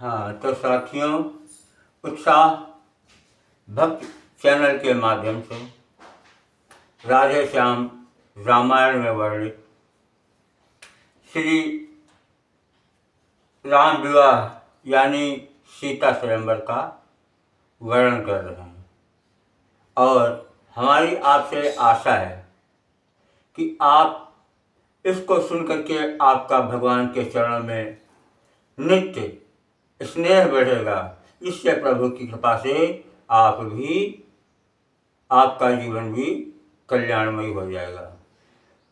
हाँ, तो साथियों, उत्साह भक्त चैनल के माध्यम से राधे श्याम रामायण में वर्णित श्री राम विवाह यानी सीता स्वयंवर का वर्णन कर रहे हैं। और हमारी आपसे आशा है कि आप इसको सुन करके आपका भगवान के चरणों में नित्य स्नेह बढ़ेगा। इससे प्रभु की कृपा से आपका जीवन भी कल्याणमयी हो जाएगा।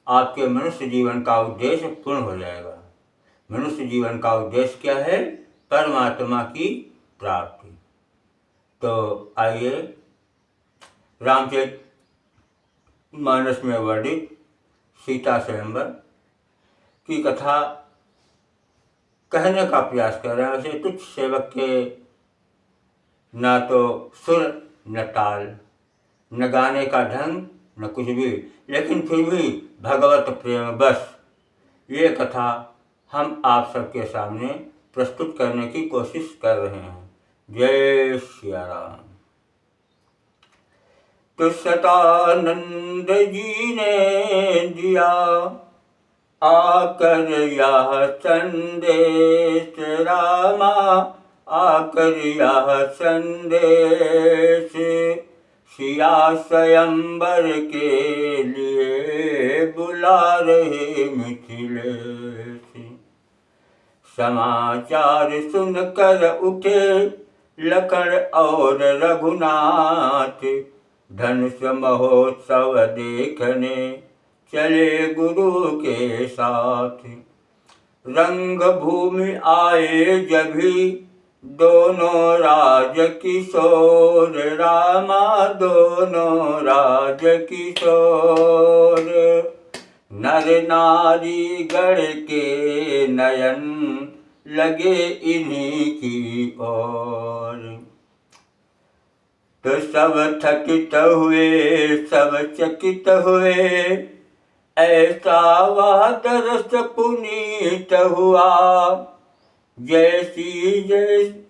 आपके मनुष्य जीवन का उद्देश्य पूर्ण हो जाएगा। मनुष्य जीवन का उद्देश्य क्या है? परमात्मा की प्राप्ति। तो आइए रामचरित मानस में वर्णित सीता स्वयंवर की कथा कहने का प्रयास कर रहे हैं। वैसे तुच्छ सेवक के न तो सुर न ताल, न गाने का ढंग, न कुछ भी, लेकिन फिर भी भगवत प्रेम बस ये कथा हम आप सबके सामने प्रस्तुत करने की कोशिश कर रहे हैं। जय सिया राम। तो सतानंद जी ने दिया आकर यह संदेश, रामा आकर यह संदेश, सिया स्वयंवर के लिए बुला रहे मिथिलेश। समाचार सुनकर उठे लखन और रघुनाथ, धनुष महोत्सव देखने चले गुरु के साथ। रंग भूमि आए जभी दोनों राज किशोर, रामा दोनों राज किशोर। नर नारी गण के नयन लगे इन्हीं की ओर। तो सब थकित हुए सब चकित हुए, ऐसा वह दरस पुनीत हुआ।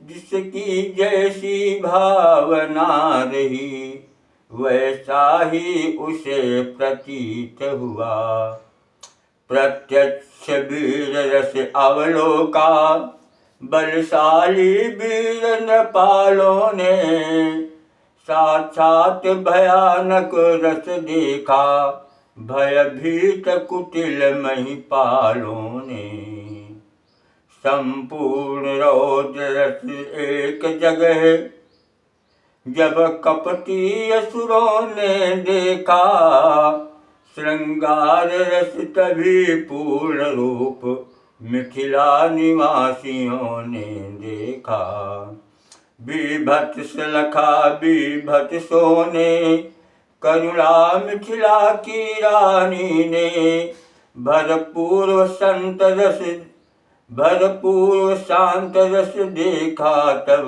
जिसकी जैसी भावना रही, वैसा ही उसे प्रतीत हुआ। प्रत्यक्ष वीर रस अवलोका, बलशाली वीर नृपालों ने, साक्षात भयानक रस देखा, भयभीत कुटिल महिपालों ने। संपूर्ण रौद्र रस एक जगह, जब कपटी असुरों ने देखा, श्रृंगार रस तभी पूर्ण रूप मिथिला निवासियों ने देखा। बीभत्स लखा बीभत्सों ने, करुणा मिथिला की रानी ने, भरपूर शांत रस देखा तब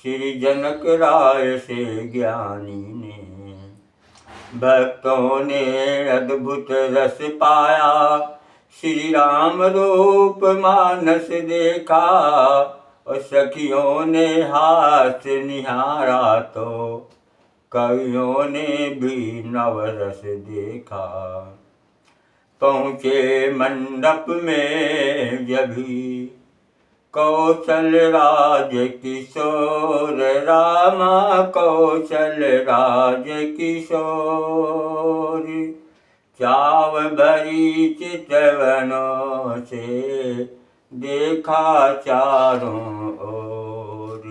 श्री जनक राय से ज्ञानी ने। भक्तों ने अद्भुत रस पाया, श्री राम रूप मानस देखा, और सखियों ने हास्य निहारा, तो कवियों ने भी नवरस देखा। पहुँचे मंडप में जभी कौशल राज किशोर, रामा कौशल राज किशोर। चाव भरी चितवनों से देखा चारों ओर।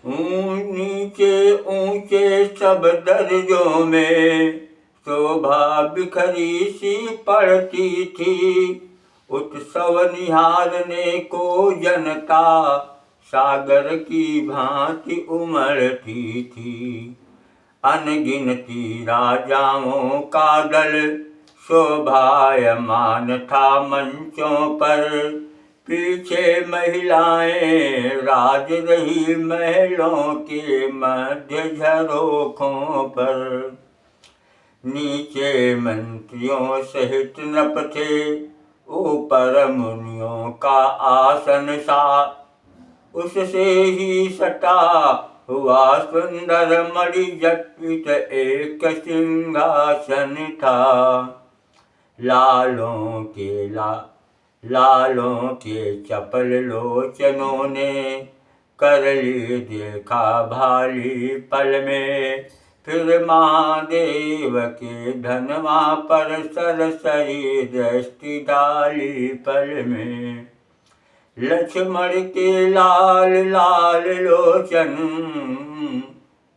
नीचे ऊंचे सब दर्जों में, शोभा बिखरी सी पड़ती थी। उत्सव निहारने को जनता, सागर की भांति उमड़ती थी। अनगिनती राजाओं का दल, शोभायमान था मंचों पर। पीछे महिलाएं राज रही महलों के मध्य झरोखों पर। नीचे मंत्रियों सहित नप थे, ऊपर मुनियों का आसन सा, उससे ही सटा हुआ सुंदर मणिजटित एक सिंहासन था। लालों के चपल लोचनों ने कर ली देखा भाली पल में, फिर महादेव के धनवा पर सरसरी दृष्टि डाली पल में। लक्ष्मण के लाल लाल लोचन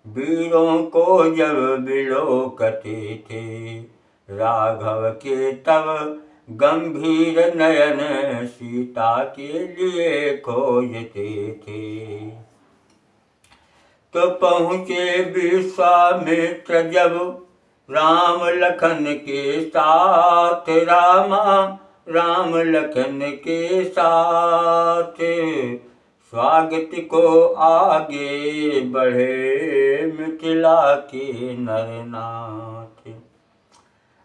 वीरों को जब बिलोकते थे, राघव के तब गंभीर नयन सीता के लिए खोजते थे। तो पहुँचे विश्वामित्र जब राम लखन के साथ, राम लखन के साथ, स्वागत को आगे बढ़े मिथिला के नरनाथ।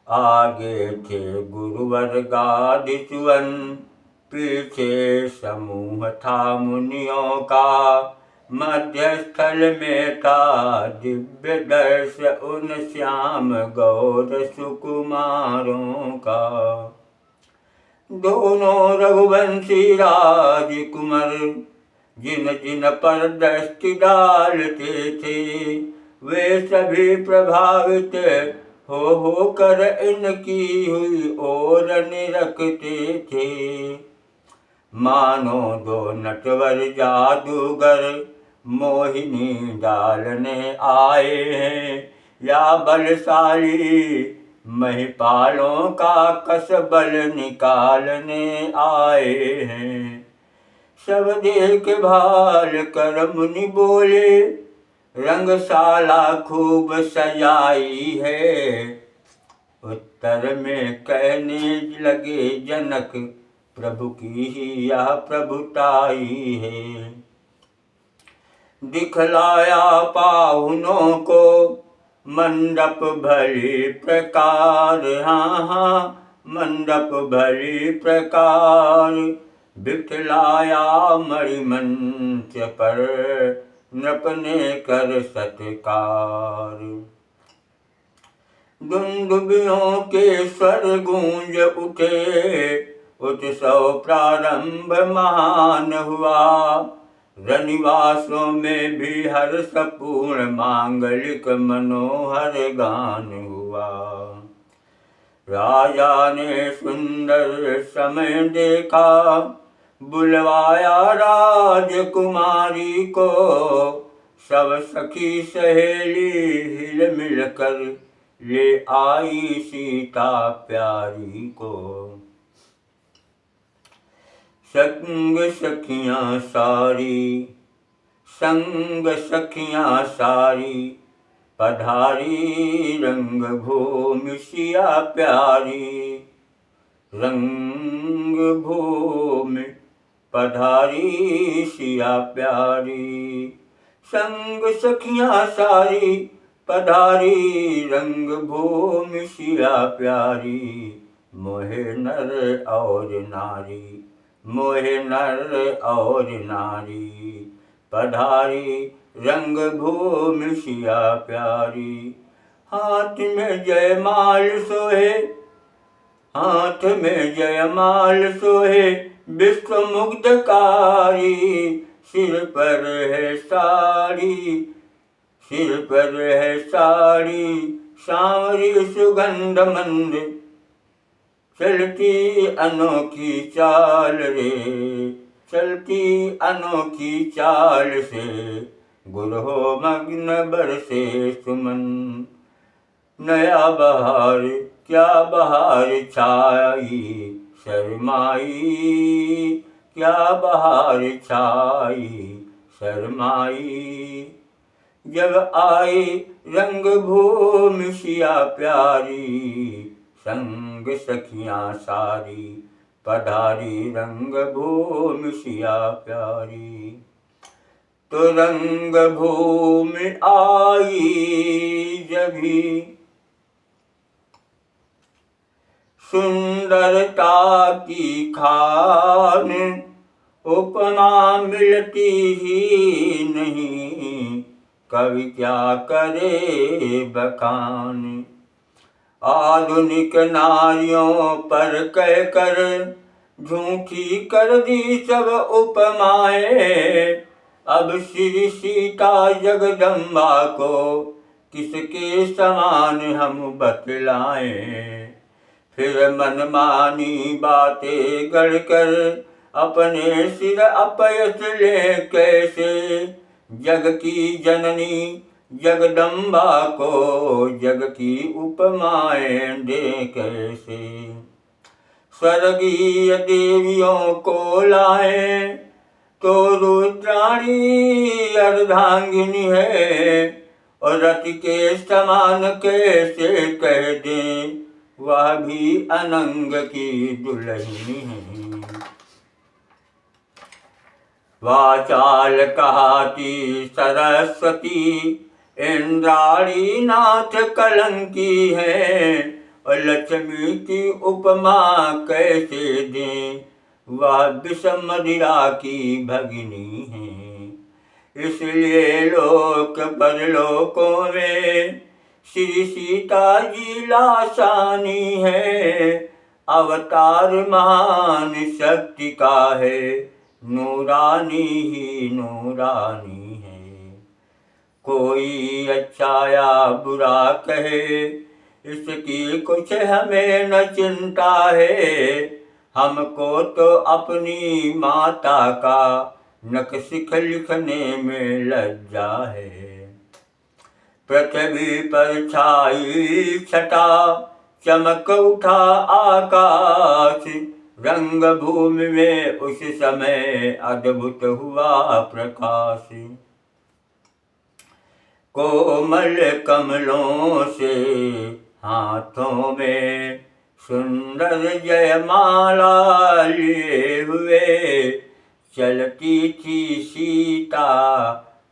आगे थे गुरुवर गादि सुवन, पीछे समूह था मुनियों का, मध्य स्थल में था दिव्य दर्श उन श्याम गौर सुकुमारों का। दोनों रघुवंशी राजकुमार जिन जिन पर दृष्टि डालते थे, वे सभी प्रभावित हो कर इनकी हुई ओर निरखते थे। मानो दो नटवर जादूगर मोहिनी डालने आए हैं, या बलशाली महिपालों का कसबल निकालने आए हैं। सब देख भाल कर मुनि बोले, रंगशाला खूब सजाई है। उत्तर में कहने लगे जनक, प्रभु की ही यह प्रभुताई है। दिखलाया पाहुनों को मंडप भली प्रकार, मंडप भली प्रकार, बिठलाया मणिमंच पर नृप ने कर सत्कार। दुंदुभियों के स्वर गूंज उठे, उत्सव प्रारंभ महान हुआ। रनिवासों में भी हर्षपूर्ण मांगलिक मनोहर गान हुआ। राजा ने सुंदर समय देखा, बुलवाया राजकुमारी को। सब सखी सहेली हिल मिलकर ले आई सीता प्यारी को। संग सखियां सारी, पधारी रंग भूमि सिया प्यारी। रंग भूमि पधारी सिया प्यारी। संग सखियां सारी, पधारी रंग भूमि सिया प्यारी। मोहे नर और नारी, मोहे नर और नारी, पधारी रंग भूमि सिया प्यारी। हाथ में जयमाल सोहे, हाथ में जयमाल सोहे, विश्व मुग्धकारी। सिर पर है साड़ी, सिर पर है साड़ी, सांवरी सुगंध मंद। चलती अनोखी चाल रे, चलती अनोखी चाल से, गुल हो मग्न बरसे सुमन। नया बहार क्या बहार छाई शर्माई, क्या बहार छाई शर्माई। जब आई रंग भूमि सिया प्यारी, संग सखियां सारी, पधारी रंग भूमि सिया प्यारी। तो रंग भूमि आई जभी, सुंदरता की खान उपमा मिलती ही नहीं, कवि क्या करे बखान। आधुनिक नारियों पर कह कर झूठी कर दी सब उपमाएं, अब श्री सीता जगदम्बा को किसके समान हम बतलाएं। फिर मनमानी बातें गढ़ कर अपने सिर अपयश ले कैसे, जग की जननी जगदम्बा को जग की उपमाएं दे कैसे। स्वर्गीय देवियों को लाए तो रुद्राणी अर्धांगिनी है, और रति के समान कैसे कह दें वह भी अनंग की दुल्हनी है। वाचाल कहाती सरस्वती इंद्राणी नाथ कलंकी है, और लक्ष्मी की उपमा कैसे दें वह विषम मदिरा की भगिनी है। इसलिए लोक परलोकों में श्री सीता जी लासानी है, अवतार महान शक्ति का है, नूरानी ही नूरानी है। कोई अच्छा या बुरा कहे इसकी कुछ हमें न चिंता है, हमको तो अपनी माता का नक्शिख लिखने में लज्जा है। पृथ्वी पर छाई छटा चमक उठा आकाश, रंग भूमि में उस समय अद्भुत हुआ प्रकाश। कोमल कमलों से हाथों में सुंदर जयमाला लिए हुए, चलती थी सीता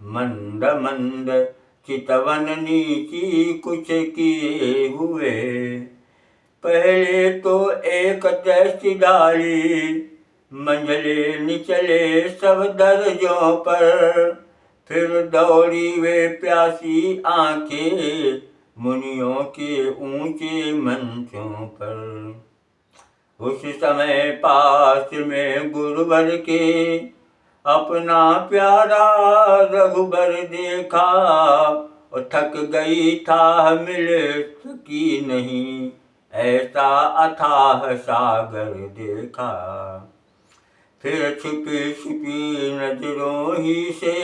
मंद मंद चितवन नीची कुछ किए हुए। पहले तो एक दृष्टि डाली मंझले निचले सब दर्जों पर, फिर दौड़ी वे प्यासी आंखें मुनियों के ऊंचे मंचों पर। उस समय पास में गुरुवर के अपना प्यारा रघुबर देखा, और थक गई था मिल सकी नहीं ऐसा अथाह सागर देखा। फिर छिपी छिपी नजरों ही से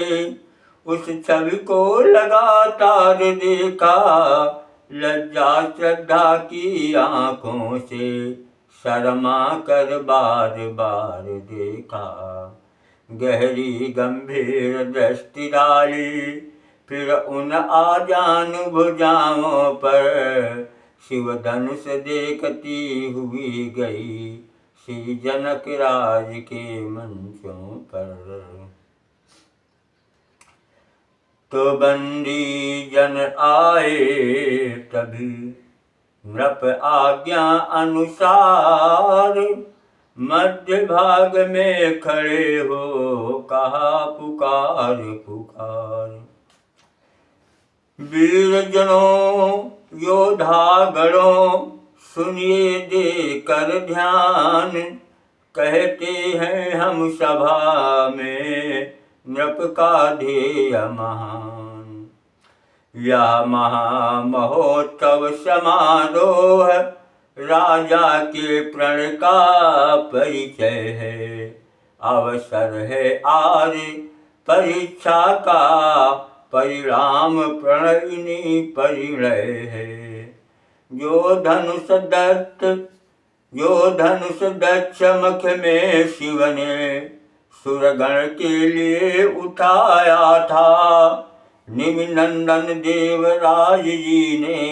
उस छवि को लगातार देखा, लज्जा श्रद्धा की आंखों से शर्मा कर बार बार देखा। गहरी गंभीर दृष्टि डाली फिर उन आजान भुजाओं पर, शिव धनुष देखती हुई गई श्री जनक राज के मंचों पर। तो बंदी जन आए तभी नृप आज्ञा अनुसार, मध्य भाग में खड़े हो कहा पुकार पुकार। वीर जनों योद्धा गणों सुनिए दे कर ध्यान, कहते हैं हम सभा में नृप का ध्येय महान। यह महामहोत्सव समारोह राजा के प्रण का परिचय है, अवसर है आज परीक्षा का, परिणाम प्रणयिनी परिणय है। जो धनुष दक्ष मुख में शिव ने सुरगण के लिए उठाया था, निमिनंदन देवराज जी ने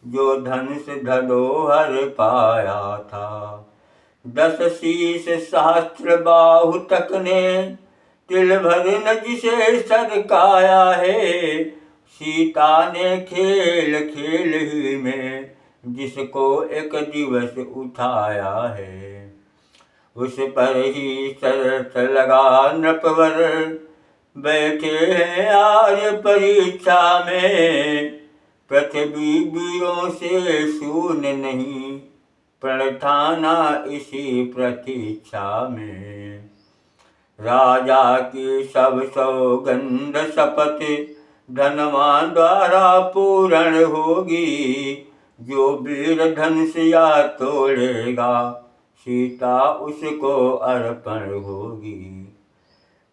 जो धनुष धरोहर पाया था। 10 शीश सहस्त्र बाहु तक ने तिल भर न जिसे सरकाया है, सीता ने खेल खेल ही में जिसको एक दिवस उठाया है। उस पर ही शरत लगा नृपवर, बैठे हैं आज परीक्षा में। पृथ्वी वीरों से शून्य नहीं, प्रण ठाना इसी प्रतीक्षा में। राजा की सब सौगंध शपथ, धनवान द्वारा पूर्ण होगी। जो वीर धनुष या तोड़ेगा, सीता उसको अर्पण होगी।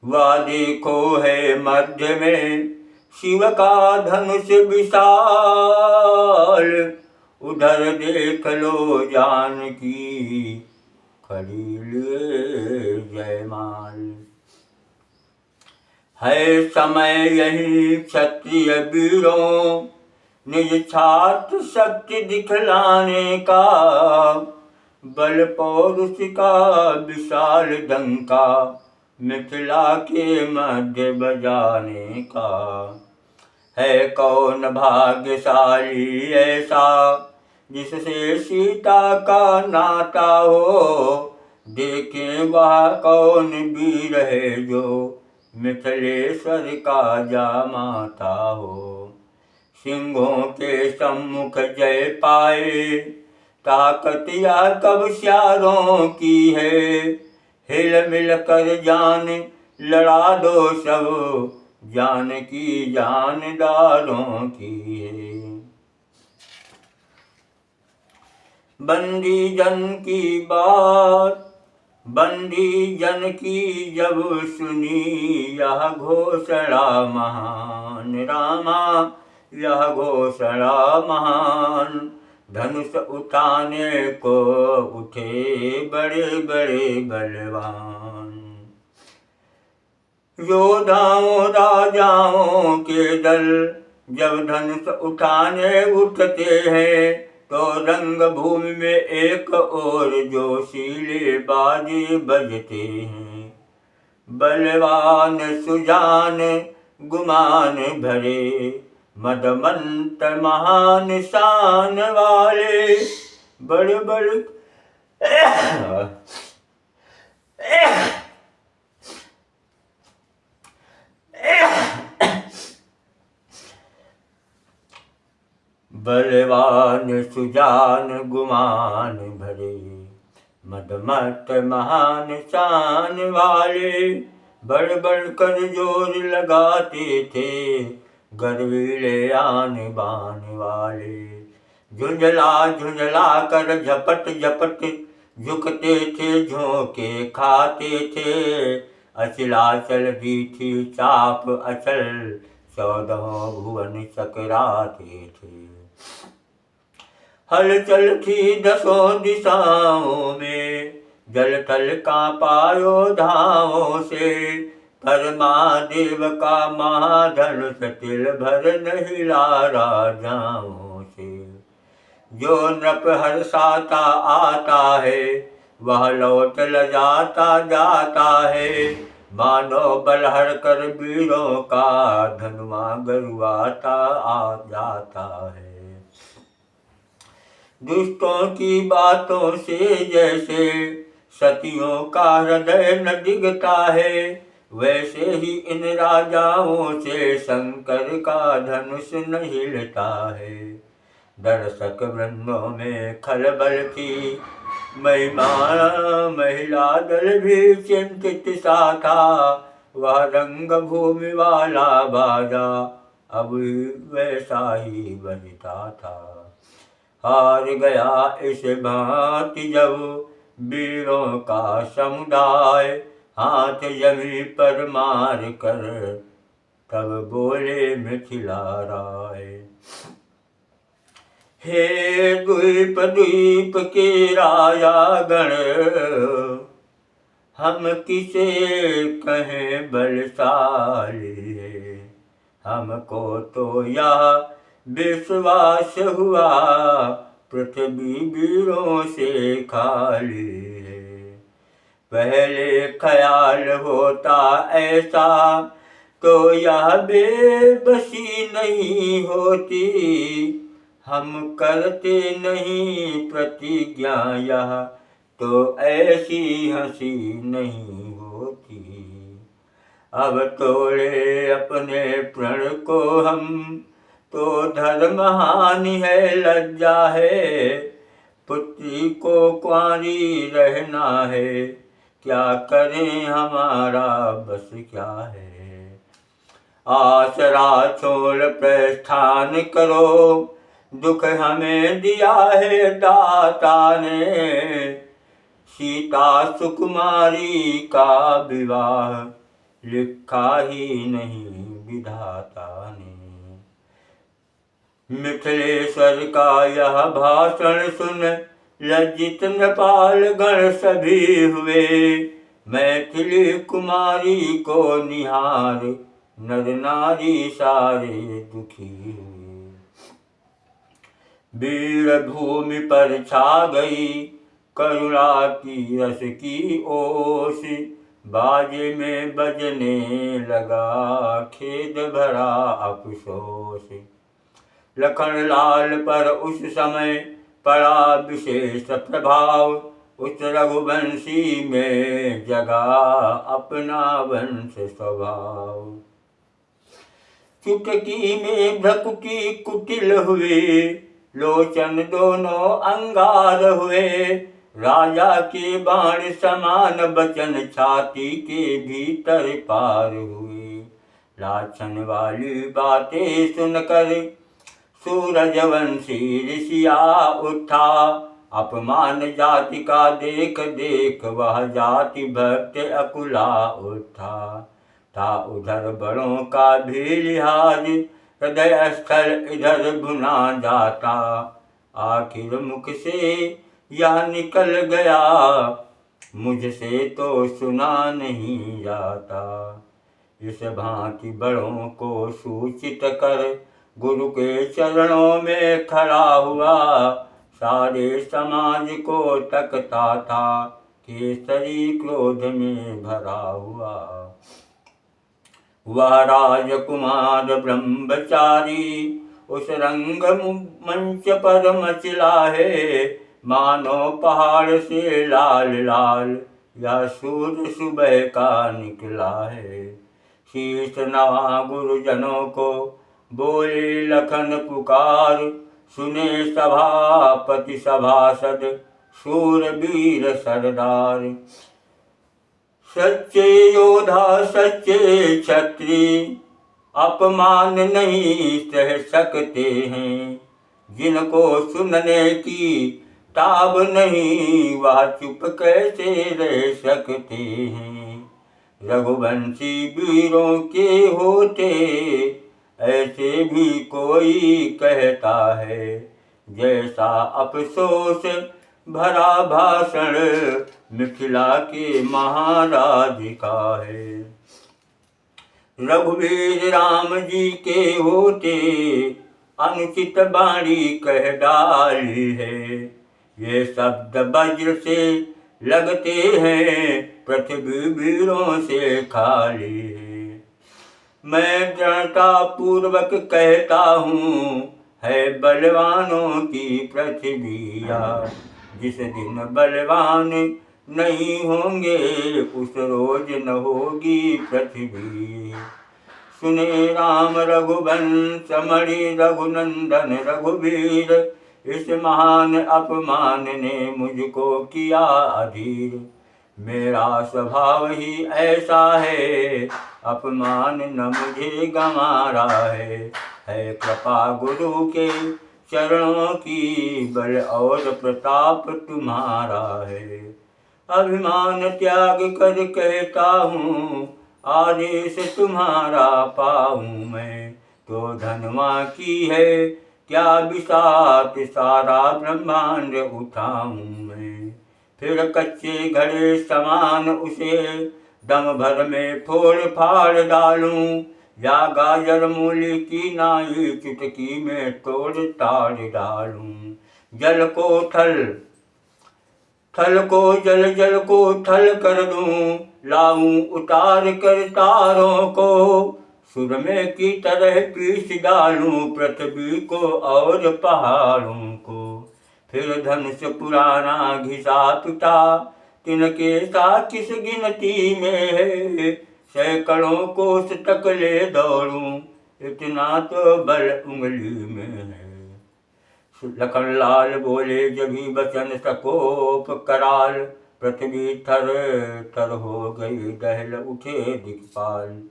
वह देखो है मध्य में शिव का धनुष विशाल, उधर देख लो जानकी खड़ी लिए जयमाल। है समय यही क्षत्रिय वीरों, निज छात्र शक्ति दिखलाने का। बल पौरुष का विशाल डंका, मिथिला के मध्य बजाने का। है कौन भाग्यशाली ऐसा, जिससे सीता का नाता हो। देखें वह कौन वीर है, जो मिथिलेश्वर का जामाता हो। सिंहों के सम्मुख जय पाए, ताकत या कब श्यारों की है। हिल मिल कर जान लड़ा दो सब, जानकी जानदारों की है। बंदी जन की बात, बंदी जन की जब सुनी, यह घोषणा महान रामा, यह घोषणा महान। धनुष उठाने को उठे बड़े बड़े बलवान। योद्धाओं राजाओं के दल, जब धनुष उठाने उठते हैं, तो रंग भूमि में एक और जोशीले बाजे बजते हैं। बलवान सुजान गुमान भरे, मदमंत महान शान वाले। बड़ बड़ बलवान सुजान गुमान भरे, मदमस्त महान शान वाले। बढ़ बढ़ कर जोर लगाते थे, गर्वीले आन बान वाले। झुंझला झुंझला कर झपट झपट, झुकते थे झोंके खाते थे। अचलाचल दी थी चाप अचल, 14 भुवन चकराते थे। हलचल थी 10 दिशाओं में, जल थल कांपा योद्धाओं से। पर महादेव का महाधनुष तिल भर न हिला राजाओं से। जो नृप हर्षाता आता है, वह लौट लजाता जाता है। मानो बलहर कर वीरों का, धनुआ गरुआता आ जाता है। दुष्टों की बातों से जैसे सतियों का हृदय न डिगता है, वैसे ही इन राजाओं से शंकर का धनुष न हिलता है। दर्शक वृंदों में खलबल थी, महिला दल भी चिंतित सा था। वह रंग भूमि वाला बाजा अब वैसा ही बजता था। हार गया इस भांति जब वीरों का समुदाय, हाथ जमी पर मार कर तब बोले मिथिला राय। हे द्वीप द्वीप के राजा गण, हम किसे कहें बलशाली है। हमको तो यह विश्वास हुआ, पृथ्वी वीरों से खाली है। पहले ख्याल होता ऐसा, तो यह बेबसी नहीं होती। हम करते नहीं प्रतिज्ञा यह, तो ऐसी हंसी नहीं होती। अब तोड़े अपने प्रण को हम, तो धर्म हानि है, लज्जा है। पुत्री को कुंवारी रहना है, क्या करें हमारा बस क्या है। आसरा छोड़ प्रस्थान करो, दुख हमें दिया है दाता ने। सीता सुकुमारी का विवाह लिखा ही नहीं विधाता ने। मिथिलेश्वर का यह भाषण सुन लज्जित नृपाल गण सभी हुए। मैथिली कुमारी को निहार नर नारी सारे दुखी हुए। वीर भूमि पर छा गई करुणा की रस की ओस। बाजे में बजने लगा खेद भरा अफसोस। लखन लाल पर उस समय पड़ा विशेष प्रभाव। उस रघुवंशी में जगा अपना वंश स्वभाव। चुटकी में भ्रकुटी कुटिल हुए, लोचन दोनों अंगार हुए। राजा के बाण समान बचन छाती के भीतर पार हुए। लाछन वाली बातें सुनकर सूरजवंशी ऋषिया उठा। अपमान जाति का देख देख वह जाति भक्त अकुला उठा। था उधर बड़ों का भी लिहाज, हृदय स्थल इधर भुना जाता। आखिर मुख से यह निकल गया, मुझसे तो सुना नहीं जाता। इस भांति बड़ों को सूचित कर गुरु के चरणों में खड़ा हुआ। सारे समाज को तकता था, केसरी क्रोध में भरा हुआ। वह राजकुमार ब्रह्मचारी उस रंग मंच पर मचला है। मानो पहाड़ से लाल लाल या सूर्य सुबह का निकला है। शीश नवा गुरुजनों को बोले लखन पुकार। सुने सभापति सभासद शूरवीर सरदार। सच्चे योद्धा सच्चे क्षत्रिय अपमान नहीं सह सकते हैं। जिनको सुनने की ताब नहीं, वह चुप कैसे रह सकते हैं। रघुवंशी वीरों के होते ऐसे भी कोई कहता है। जैसा अफसोस भरा भाषण मिथिला के महाराज का है। रघुवीर राम जी के होते अनुचित बाणी कह डाली है। ये शब्द वज्र से लगते हैं, पृथ्वी वीरों से खाली है। मैं दृढ़ता पूर्वक कहता हूँ, है बलवानों की पृथ्वी। जिस दिन बलवान नहीं होंगे, उस रोज न होगी पृथ्वी। सुने राम रघुवंश मणि रघुनंदन रघुवीर। इस महान अपमान ने मुझको किया अधीर। मेरा स्वभाव ही ऐसा है, अपमान न मुझे गंवारा है। कृपा गुरु के चरणों की, बल और प्रताप तुम्हारा है। अभिमान त्याग कर कहता हूँ, आदेश तुम्हारा पाऊँ मैं। तो धनवा की है क्या बिसात, सारा ब्रह्मांड उठाऊँ मैं। फिर कच्चे घड़े समान उसे दम भर में फोड़ फाड़ डालूं। या गाजर मूली की नाई चुटकी में तोड़ ताड़ डालूं। जल को थल, थल को जल, जल को थल कर दूं। लाऊं उतार कर तारों को, सुर में की तरह पीस डालूं पृथ्वी को और पहाड़ों को। फिर धनुष पुराना घिसा पिटा तिनके साथ किस गिनती में है। सैकड़ों कोस तक ले दौड़ूं इतना तो बल उंगली में है। लखन लाल बोले जभी बचन सकोप कराल। पृथ्वी थर थर हो गई दहल उठे दिक्पाल।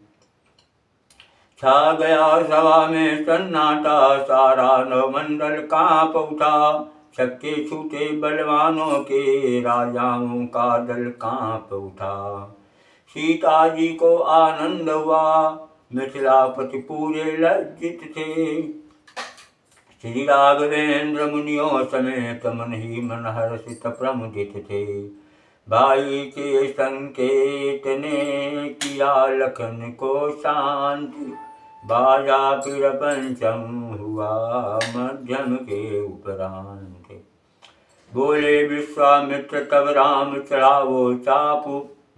छा गया सभा में सन्नाटा सारा नवमंडल कांप उठा। छक्के छूटे बलवानों के राजाओं का दल कांप उठा। सीता जी को आनंद हुआ मिथिलापति पूरे लज्जित थे। श्री राघवेंद्र मुनियों समेत मन ही मन हर्षित प्रमुदित थे। भाई के संकेत ने किया लखन को शांति। बाजा फिर पंचम हुआ मध्यम के उपरांत। बोले विश्वामित्र तब राम चढ़ावो चाप।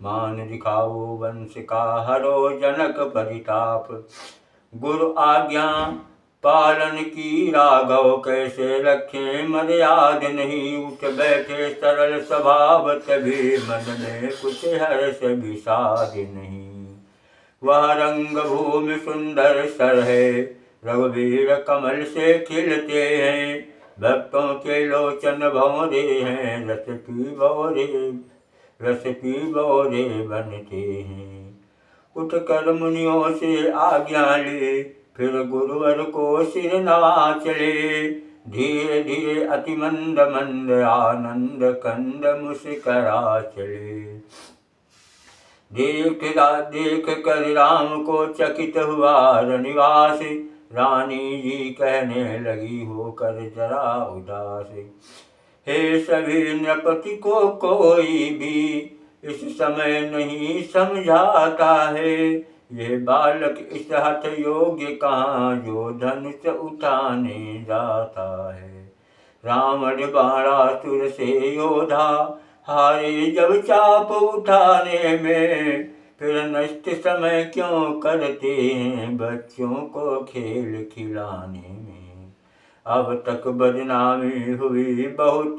मान दिखाओ वंश का हरो जनक परिताप। गुरु आज्ञा पालन की राघव कैसे रखे मर्याद नहीं। उठ बैठे सरल स्वभाव तभी मन में कुछ हर्ष विषाद नहीं। वह रंग भूमि सुंदर सर है रघुवीर कमल से खिलते हैं। भक्तों के लोचन भंवरे हैं रस पी भंवरे बनते हैं। उठ कर मुनियों से आज्ञा ले फिर गुरुवर को सिर नवा चले। धीरे धीरे अति मंद मंद आनंद कंद मुस्करा चले। देख कर राम को चकित हुआ रनिवास। रानी जी कहने लगी होकर जरा उदास। हे सभी नृपति को कोई भी इस समय नहीं समझाता है। ये बालक इस हठ योग्य कहाँ जो धनुष उठाने जाता है। रावण बाणासुर से योधा हारे जब चाप उठाने में। फिर नष्ट समय क्यों करते हैं बच्चों को खेल खिलाने में। अब तक बदनामी हुई बहुत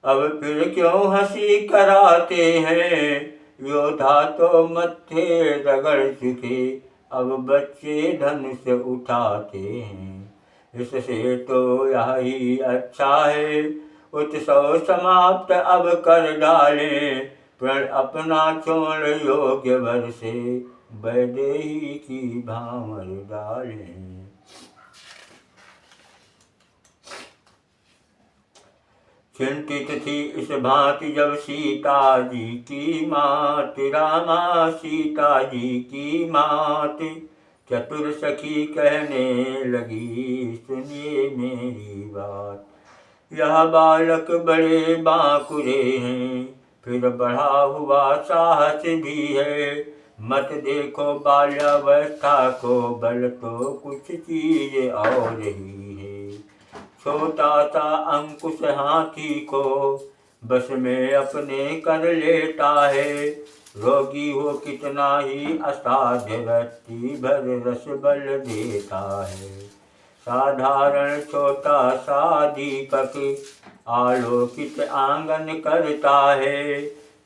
अब फिर क्यों हंसी कराते हैं। योद्धा तो मत्थे रगड़ चुके अब बच्चे धनुष उठाते हैं। इससे तो यही अच्छा है उत्सव समाप्त अब कर डालें। प्रण अपना छोड़ योग्य वर से वैदेही की भांवर डालें। चिंतित थी इस भांति जब सीता जी की मात। रामा सीता जी की मात चतुर सखी कहने लगी सुनिए मेरी बात। यह बालक बड़े बांकुरे हैं फिर बढ़ा हुआ साहस भी है। मत देखो बाल्यावस्था को बल तो कुछ चीज और ही है। छोटा सा अंकुश हाथी को बस में अपने कर लेता है। रोगी हो कितना ही असाध्य रत्ती भर रस बल देता है। साधारण छोटा सा दीपक आलोकित आंगन करता है।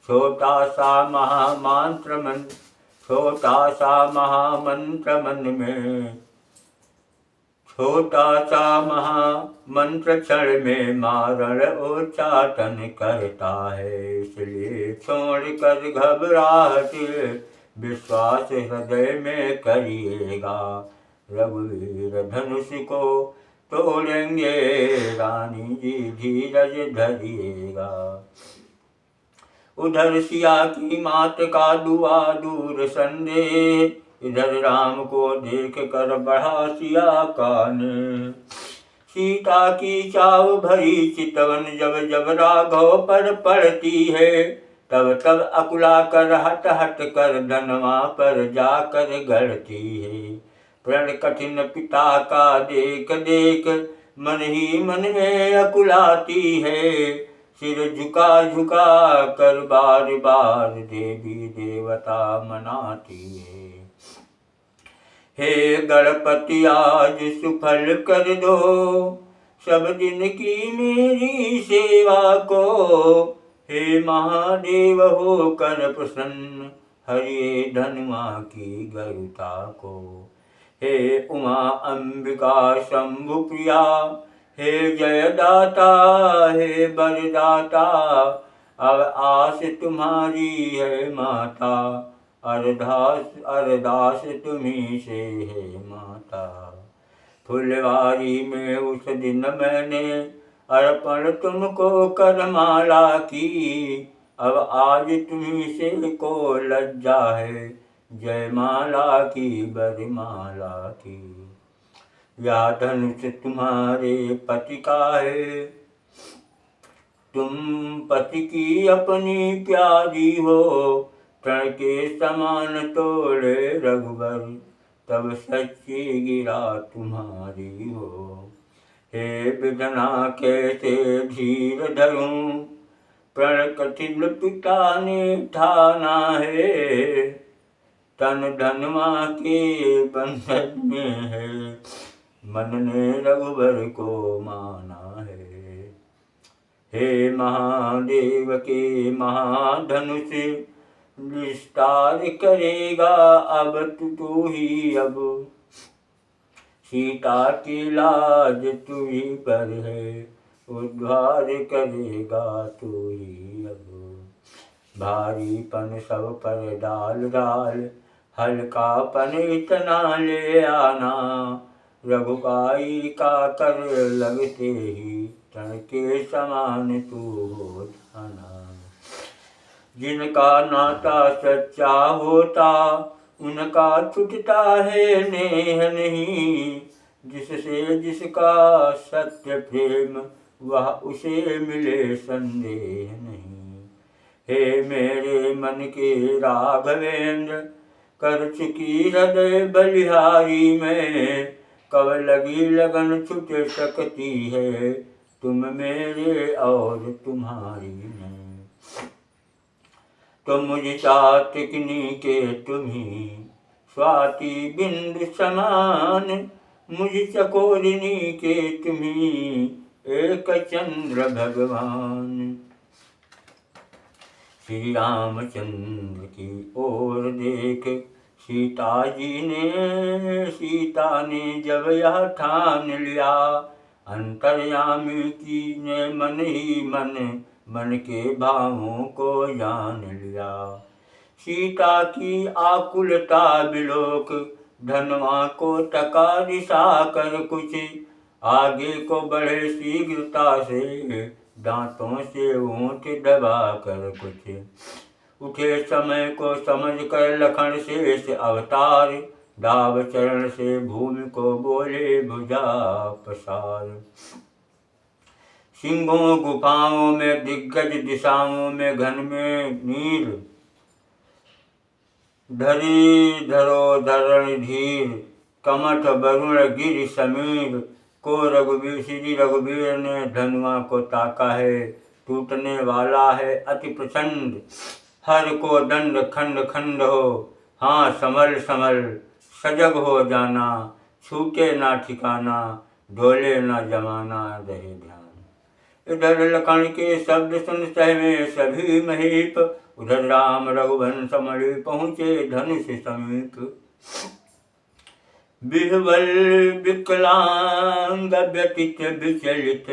छोटा सा महामंत्र क्षण में मारण उच्चाटन करता है। इसलिए छोड़ कर घबराहट विश्वास हृदय में करिएगा। रघुवीर धनुष को तोड़ेंगे रानी जी धीरज धरिएगा। उधर सिया की मात का दुआ दूर संदेह। इधर राम को देख कर बढ़ा सिया का ने। सीता की चाव भरी चितवन जब जब राघव पर पड़ती है। तब तब अकुला कर हट हट कर धनवा पर जाकर गढ़ती है। प्रण कठिन पिता का देख देख मन ही मन में अकुलाती है। सिर झुका झुका कर बार बार देवी देवता मनाती है। हे गणपति आज सुफल कर दो, सब दिन की मेरी सेवा को। हे महादेव हो कर प्रसन्न, हरिये धनुआ की गरुता को। हे उमा अंबिका शंभु प्रिया, हे जयदाता हे बरदाता, अब आस तुम्हारी है माता, अरदास अरदास तुम्ही से है माता। फुलवारी में उस दिन मैंने अर्पण तुमको कर माला की, अब आज तुम्ही से को लज्जा है, जयमाला की बरमाला की। या धनुष तुम्हारे पति का है, तुम पति की अपनी प्यारी हो। तृण के समान तोड़े रघुबर, तब सच्ची गिरा तुम्हारी हो। हे विधना कैसे धीर धरूं, प्रण कठिन पिता ने ठाना है, तन धनवा के बंधन में है, मन ने रघुबर को माना है। हे महादेव के महाधनुष, विस्तार करेगा अब तू ही अब, सीता की लाज तू ही पर है, उद्धार करेगा तू ही अब। भारीपन सब पर डाल डाल, हल्कापन इतना ले आना, रघुकाई का कर लगते ही, तन के समान तू हो जाना। जिनका नाता सच्चा होता, उनका छूटता है नेह नहीं, जिससे जिसका सत्य प्रेम, वह उसे मिले संदेह नहीं। हे मेरे मन के राघवेंद्र, कर चुकी हृदय बलिहारी में, कब लगी लगन छुट सकती है, तुम मेरे और तुम्हारी में। तो मुझ चातकिनी के तुम्ही, स्वाति बिंदु समान, मुझ चकोरिनी के तुम्ही, एक चंद्र भगवान। श्री रामचंद्र की ओर देख सीता ने जब यह ठान लिया, अंतर्यामी की ने मन ही मन के भावों को जान लिया। सीता की आकुलता बिलोक, धनवा को टका दिशा कर कुछ, आगे को बढ़े शीघ्रता से, दांतों से ऊँट दबा कर कुछ। उठे समय को समझ कर लखन शेष अवतार, दाव चरण से भूमि को बोले भुजा पसार। सिंहों गुफाओं में दिग्गज दिशाओं में घन में नीर, धरी धरो धरण धीर, कमठ वरुण गिर समीर को रघुवीर। श्री रघुवीर ने धनुआ को ताका है, टूटने वाला है अति प्रचंड, हर को दंड खंड खंड हो। हाँ संभल संभल सजग हो जाना, छूटे ना ठिकाना, ढोले ना जमाना रहे ध्यान। इधर लखन के शब्द सुन सहमे सभी महीप, उधर राम रघुवंश मणि पहुँचे धनुष समीप। बिहवल विकलांग व्यथित विचलित,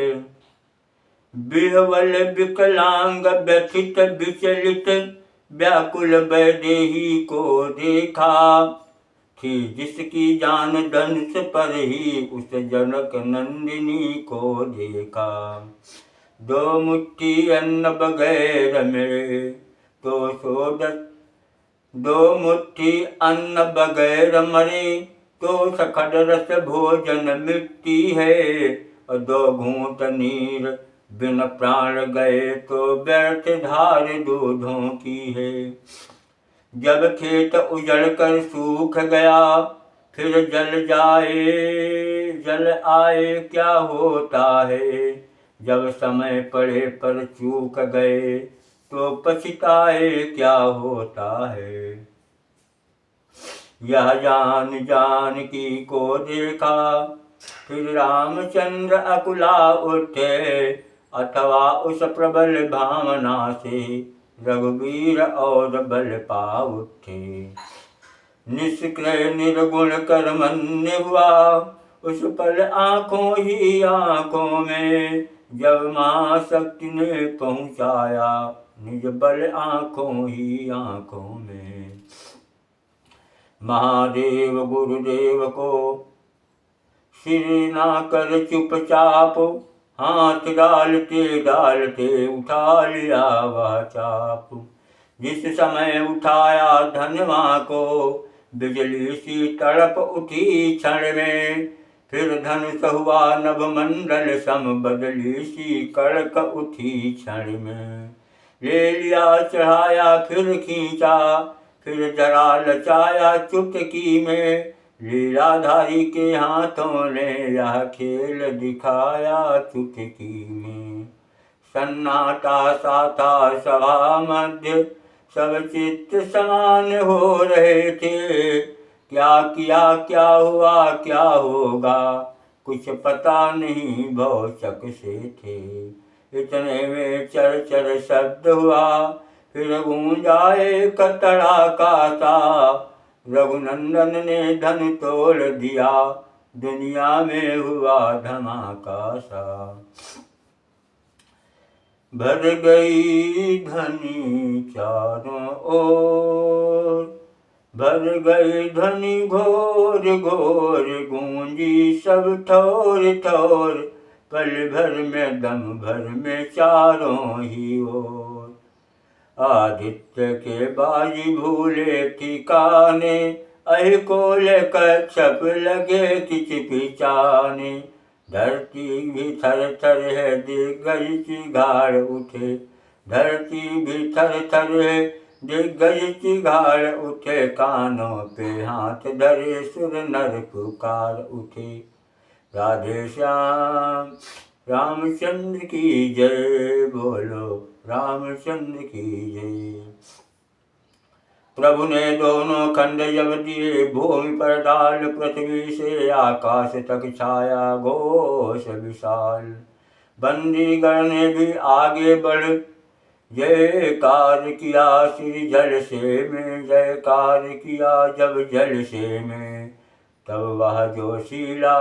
बिहवल विकलांग व्यथित विचलित, व्याकुल वैदेही को देखा। थी जिसकी जान धनुष पर ही, उस जनक नंदिनी को देखा। दो मुट्ठी अन्न बगैर मेरे तो सोदत, दो मुट्ठी अन्न बगैर मरे तो सखड रस भोजन मिट्टी है। और दो घूंट नीर बिन प्राण गए तो व्यर्थ धार दूधों की है। जब खेत उजड़ कर सूख गया फिर जल आए क्या होता है। जब समय पड़े पर चूक गए तो पछताए क्या होता है। यह जान जानकी को देखा, फिर रामचंद्र अकुला उठे, अथवा उस प्रबल भावना से रघुवीर और बल पा उठे। निष्क्रिय निर्गुण कर्मण्य हुआ, उस पल आँखों ही आँखों में, जब माँ शक्ति ने पहुँचाया निज बल आँखों ही आँखों में। महादेव गुरुदेव को सिर ना कर चुपचाप, हाथ डालते डालते उठा लिया वह चाप। जिस समय उठाया धनवा को, बिजली सी तड़प उठी क्षण में, फिर धनुष हुआ नभ मंडल सम, बदली सी कड़क उठी क्षण में। ले लिया चढ़ाया फिर खींचा, फिर जरा लचाया चुटकी में, लीलाधारी के हाथों ने यह खेल दिखाया चुटकी में। सन्नाटा सा था सभा मध्य, सब चित्त समान हो रहे थे, क्या किया क्या हुआ क्या होगा, कुछ पता नहीं भौचक से थे। इतने में चर चर शब्द हुआ, फिर गूंजा एक तड़ाका सा, रघुनंदन ने धन तोड़ दिया, दुनिया में हुआ धमाका सा। भर गई धनी चारों ओर, भर गई धनी घोर घोर, गूंजी सब ठोर ठोर, पल भर में दम भर में चारों ही ओर। आदित्य के बाजी भूले ठिकाने, अहिकोल कच्छप लगे किचकिचाने, धरती भी थर थर है दिग्गज चिघाड़ उठे, धरती भी थर थर है दिग्गज चिघाड़ उठे, कानों पे हाथ धरे सुर नर पुकार उठे। राधे श्याम रामचंद्र की जय, बोलो रामचंद्र की जय। प्रभु ने दोनों खंड जब दिए, भूमि पर डाल पृथ्वी से आकाश तक छाया घोष विशाल। बंदीगण ने भी आगे बढ़ जयकार किया, श्री जल से में जयकार किया जब जल से में, तब वह जोशीला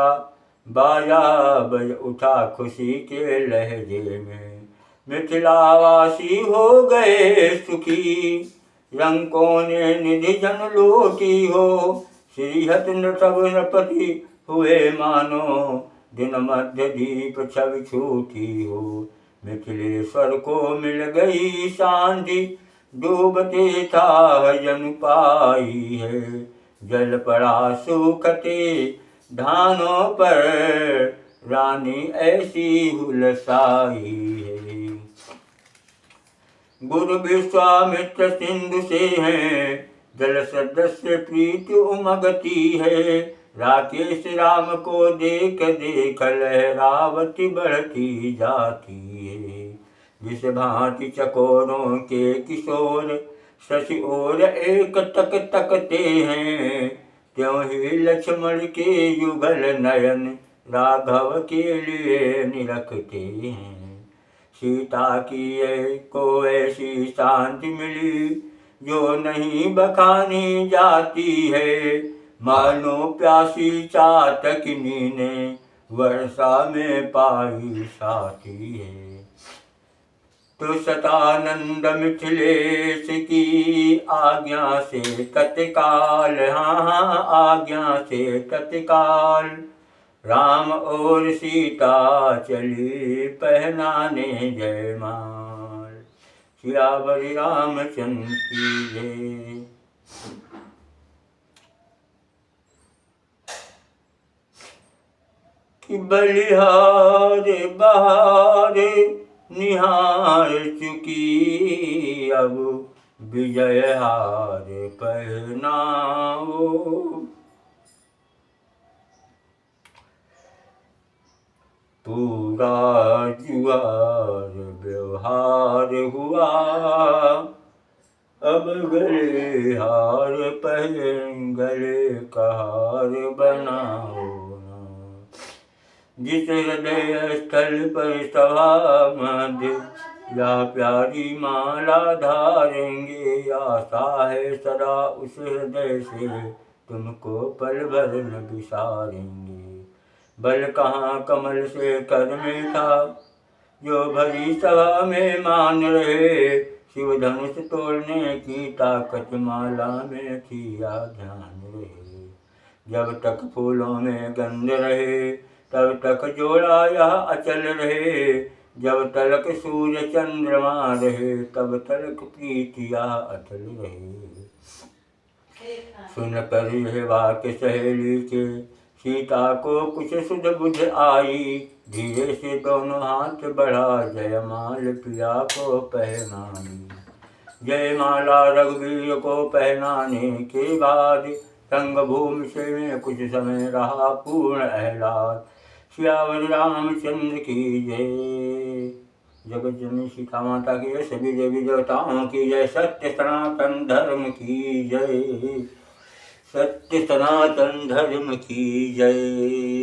बाजा बज उठा खुशी के लहजे में। मिथिलावासी हो गए सुखी, रंकों ने निधि जन लूटी हो, श्रीहत नृतव नृपति हुए मानो, दिन मध्य दीप छवि छूटी हो। मिथिलेश्वर को मिल गई शांति, डूबते था जन पाई है, जल पड़ा सूखते धानों पर, रानी ऐसी हुलसाई है। गुरु विश्वामित्र सिंधु से हैं, जल सदस्य प्रीति उमगती है, राकेश राम को देख देख लहरावती बढ़ती जाती है। जिस भांति चकोरों के किशोर शशि और एक तक तकते हैं, त्यों ही लक्ष्मण के युगल नयन राघव के लिए निरखते हैं। सीता की को ऐसी शांति मिली, जो नहीं बखानी जाती है, मानो प्यासी चातकिनी ने वर्षा में पाई साथी है। तो सतानंद मिथिलेश की आज्ञा से तत्काल, हाँ आज्ञा से तत्काल, राम और सीता चली पहनाने जयमाल। सियावर रामचंद्र की जय। कि बलिहार बहार निहार चुकी, अब विजय हार पहनाओ। पूरा जुआर व्यवहार हुआ, अब गले हार पहन गले का हार बनाओ ना। जिस हृदय स्थल पर सभा मध्य या प्यारी माला धारेंगे, आशा है सदा उस हृदय से तुमको पल भर न बिसारेंगे। बल कहाँ कमल से कर में था, जो भरी सभा में मान रहे, शिव धनुष तोड़ने की ताकत माला में थी या ध्यान रहे। जब तक फूलों में गंध रहे, तब तक जोड़ा यह अचल रहे। जब तलक सूर्य चंद्रमा रहे, तब तलक प्रीति यह अटल रहे। सुन कर यह वाक्य सहेली के, सीता को कुछ सुध बुध आई। धीरे से दोनों हाथ बढ़ा जयमाल पिया को पहनाई। जयमाला रघुवीर को पहनाने के बाद, रंगभूमि से में कुछ समय रहा पूर्ण आह्लाद। सियावर रामचंद्र की जय। जगत जननी सीता माता की जय। सभी देवी देवताओं की जय। सत्य सनातन धर्म की जय। सत्य सनातन धर्म की जय।